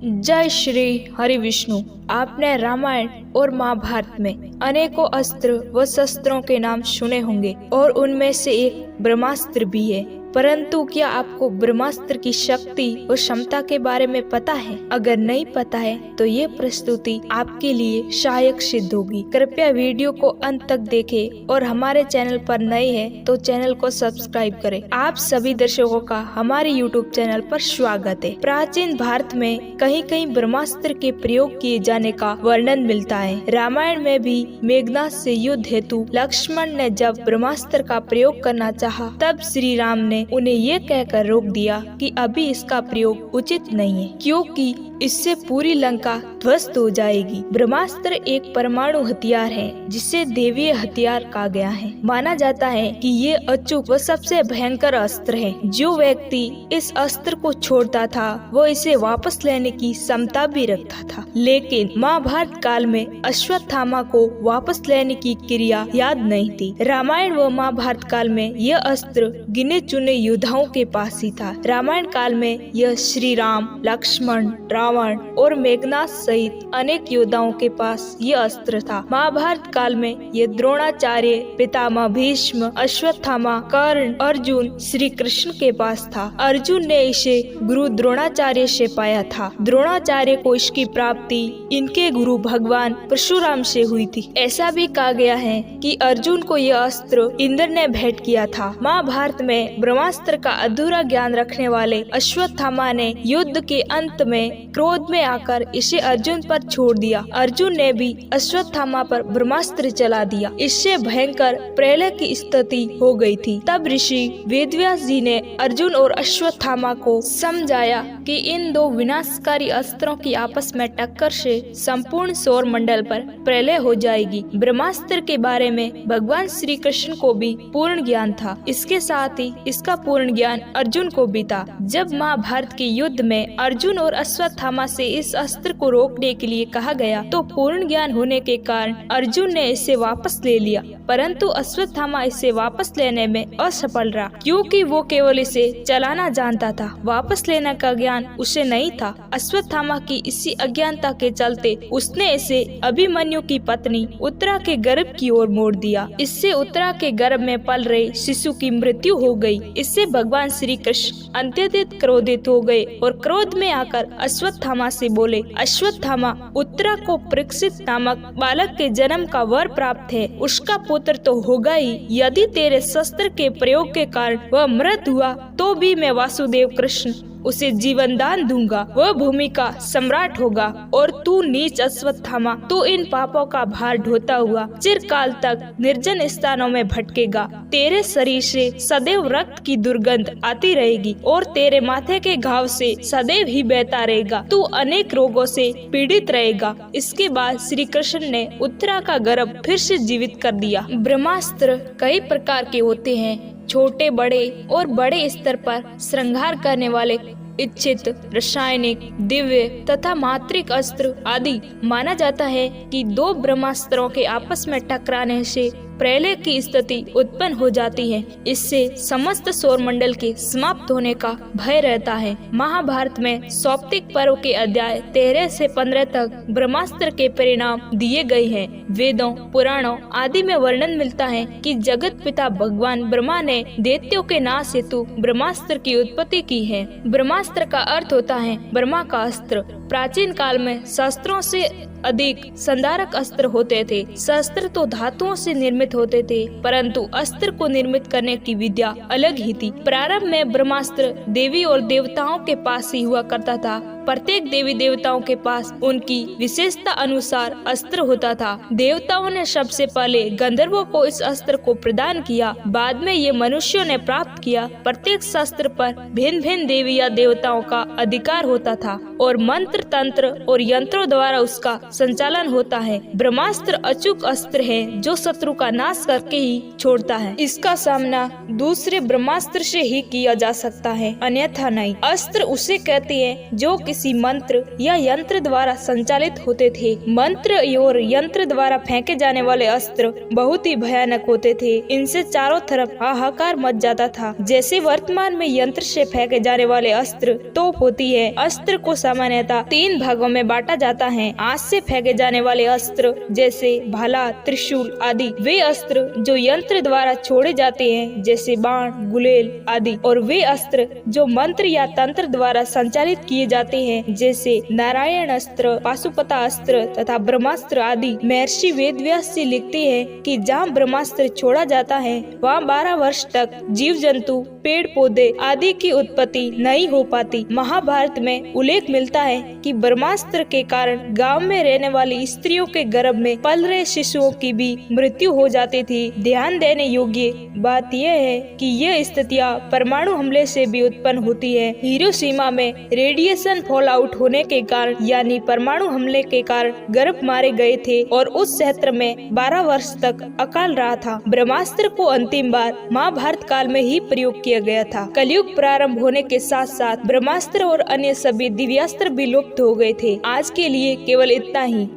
जय श्री हरि विष्णु। आपने रामायण और महाभारत में अनेकों अस्त्र व शस्त्रों के नाम सुने होंगे और उनमें से एक ब्रह्मास्त्र भी है। परंतु क्या आपको ब्रह्मास्त्र की शक्ति और क्षमता के बारे में पता है? अगर नहीं पता है तो ये प्रस्तुति आपके लिए सहायक सिद्ध होगी। कृपया वीडियो को अंत तक देखें और हमारे चैनल पर नए हैं तो चैनल को सब्सक्राइब करें। आप सभी दर्शकों का हमारे यूट्यूब चैनल पर स्वागत है। प्राचीन भारत में कहीं कहीं ब्रह्मास्त्र के प्रयोग किए जाने का वर्णन मिलता है। रामायण में भी मेघनाद से युद्ध हेतु लक्ष्मण ने जब ब्रह्मास्त्र का प्रयोग करना चाहा, तब श्री राम ने उन्हें ये कहकर रोक दिया कि अभी इसका प्रयोग उचित नहीं है, क्योंकि इससे पूरी लंका ध्वस्त हो जाएगी। ब्रह्मास्त्र एक परमाणु हथियार है जिसे देवीय हथियार कहा गया है। माना जाता है कि ये अचूक व सबसे भयंकर अस्त्र है। जो व्यक्ति इस अस्त्र को छोड़ता था वो इसे वापस लेने की क्षमता भी रखता था। लेकिन महाभारत काल में अश्वत्थामा को वापस लेने की क्रिया याद नहीं थी। रामायण व महाभारत काल में यह अस्त्र गिने चुने योद्धाओं के पास ही था। रामायण काल में यह श्री राम, लक्ष्मण, रावण और मेघनाद सहित अनेक योद्धाओं के पास ये अस्त्र था। महाभारत काल में ये द्रोणाचार्य, पितामह भीष्म, अश्वत्थामा, कर्ण, अर्जुन, श्री कृष्ण के पास था। अर्जुन ने इसे गुरु द्रोणाचार्य से पाया था। द्रोणाचार्य को इसकी प्राप्ति इनके गुरु भगवान परशुराम से हुई थी। ऐसा भी कहा गया है कि अर्जुन को यह अस्त्र इंद्र ने भेंट किया था। महाभारत में ब्रह्मास्त्र का अधूरा ज्ञान रखने वाले अश्वत्थामा ने युद्ध के अंत में क्रोध में आकर इसे अर्जुन पर छोड़ दिया। अर्जुन ने भी अश्वत्थामा पर ब्रह्मास्त्र चला दिया। इससे भयंकर प्रलय की स्थिति हो गई थी। तब ऋषि वेदव्यास जी ने अर्जुन और अश्वत्थामा को समझाया कि इन दो विनाशकारी अस्त्रों की आपस में टक्कर से संपूर्ण सौर मंडल पर प्रलय हो जाएगी। ब्रह्मास्त्र के बारे में भगवान श्री कृष्ण को भी पूर्ण ज्ञान था। इसके साथ ही इसका पूर्ण ज्ञान अर्जुन को भी था। जब महाभारत के युद्ध में अर्जुन और अश्वत्थामा से इस अस्त्र को रोकने के लिए कहा गया तो पूर्ण ज्ञान होने के कारण अर्जुन ने इसे वापस ले लिया, परंतु अश्वत्थामा इसे वापस लेने में असफल रहा, क्योंकि वो केवल इसे चलाना जानता था। वापस लेने का ज्ञान उसे नहीं था। अश्वत्थामा की इसी अज्ञानता के चलते उसने इसे अभिमन्यु की पत्नी उत्तरा के गर्भ की ओर मोड़ दिया। इससे उत्तरा के गर्भ में पल रहे शिशु की मृत्यु हो गई। इससे भगवान श्री कृष्ण अत्यधिक क्रोधित हो गए और क्रोध में आकर अश्वत्थामा से बोले, अश्वत्थामा, उत्तरा को परीक्षित नामक बालक के जन्म का वर प्राप्त है। उसका पुत्र तो होगा ही। यदि तेरे शस्त्र के प्रयोग के कारण वह मृत हुआ तो भी मैं वासुदेव कृष्ण उसे जीवन दान दूंगा। वह भूमि का सम्राट होगा और तू नीच अश्वत्थामा, तू इन पापों का भार ढोता हुआ चिरकाल तक निर्जन स्थानों में भटकेगा। तेरे शरीर से सदैव रक्त की दुर्गंध आती रहेगी और तेरे माथे के घाव से सदैव ही बहता रहेगा। तू अनेक रोगों से पीड़ित रहेगा। इसके बाद श्री कृष्ण ने उत्तरा का गर्भ फिर से जीवित कर दिया। ब्रह्मास्त्र कई प्रकार के होते हैं। छोटे, बड़े और बड़े स्तर पर श्रृंगार करने वाले इच्छित, रासायनिक, दिव्य तथा मात्रिक अस्त्र आदि। माना जाता है कि दो ब्रह्मास्त्रों के आपस में टकराने से प्रलय की स्थिति उत्पन्न हो जाती है। इससे समस्त सौर मंडल के समाप्त होने का भय रहता है। महाभारत में सौप्तिक पर्व के अध्याय 13 से 15 तक ब्रह्मास्त्र के परिणाम दिए गए हैं। वेदों, पुराणों आदि में वर्णन मिलता है कि जगत पिता भगवान ब्रह्मा ने दैत्यों के नाश हेतु ब्रह्मास्त्र की उत्पत्ति की है। ब्रह्मास्त्र का अर्थ होता है ब्रह्मा का अस्त्र। प्राचीन काल में शस्त्रों से अधिक संधारक अस्त्र होते थे। शस्त्र तो धातुओं से निर्मित होते थे, परंतु अस्त्र को निर्मित करने की विद्या अलग ही थी। प्रारंभ में ब्रह्मास्त्र देवी और देवताओं के पास ही हुआ करता था। प्रत्येक देवी देवताओं के पास उनकी विशेषता अनुसार अस्त्र होता था। देवताओं ने सबसे पहले गंधर्वों को इस अस्त्र को प्रदान किया, बाद में ये मनुष्यों ने प्राप्त किया। प्रत्येक शस्त्र पर भिन्न भिन्न देवी या देवताओं का अधिकार होता था और मंत्र, तंत्र और यंत्रों द्वारा उसका संचालन होता है। ब्रह्मास्त्र अचूक अस्त्र है जो शत्रु का नाश करके ही छोड़ता है। इसका सामना दूसरे ब्रह्मास्त्र से ही किया जा सकता है, अन्यथा नहीं। अस्त्र उसे कहते हैं जो किसी मंत्र या यंत्र द्वारा संचालित होते थे। मंत्र और यंत्र द्वारा फेंके जाने वाले अस्त्र बहुत ही भयानक होते थे। इनसे चारों तरफ हाहाकार मच जाता था। जैसे वर्तमान में यंत्र से फेंके जाने वाले अस्त्र तोप होती है। अस्त्र को सामान्यतः 3 भागों में बांटा जाता है। हाथ से फेंके जाने वाले अस्त्र जैसे भाला, त्रिशूल आदि, वे अस्त्र जो यंत्र द्वारा छोड़े जाते हैं जैसे बाण, गुलेल आदि, और वे अस्त्र जो मंत्र या तंत्र द्वारा संचालित किए जाते हैं जैसे नारायण अस्त्र, पाशुपता अस्त्र तथा ब्रह्मास्त्र आदि। महर्षि वेदव्यास जी लिखते हैं कि जहाँ ब्रह्मास्त्र छोड़ा जाता है वहाँ 12 वर्ष तक जीव जंतु, पेड़ पौधे आदि की उत्पत्ति नहीं हो पाती। महाभारत में उल्लेख मिलता है कि ब्रह्मास्त्र के कारण गांव में रहने वाली स्त्रियों के गर्भ में पल रहे शिशुओं की भी मृत्यु हो जाती थी। ध्यान देने योग्य बात यह है कि यह स्थितियाँ परमाणु हमले से भी उत्पन्न होती है। हिरोशिमा में रेडिएशन फॉल आउट होने के कारण यानी परमाणु हमले के कारण गर्भ मारे गए थे और उस क्षेत्र में 12 वर्ष तक अकाल रहा था। ब्रह्मास्त्र को अंतिम बार महाभारत काल में ही प्रयोग किया गया था। कलयुग प्रारंभ होने के साथ साथ ब्रह्मास्त्र और अन्य सभी दिव्यास्त्र भी लुप्त हो गए थे। आज के लिए केवल इतना ही।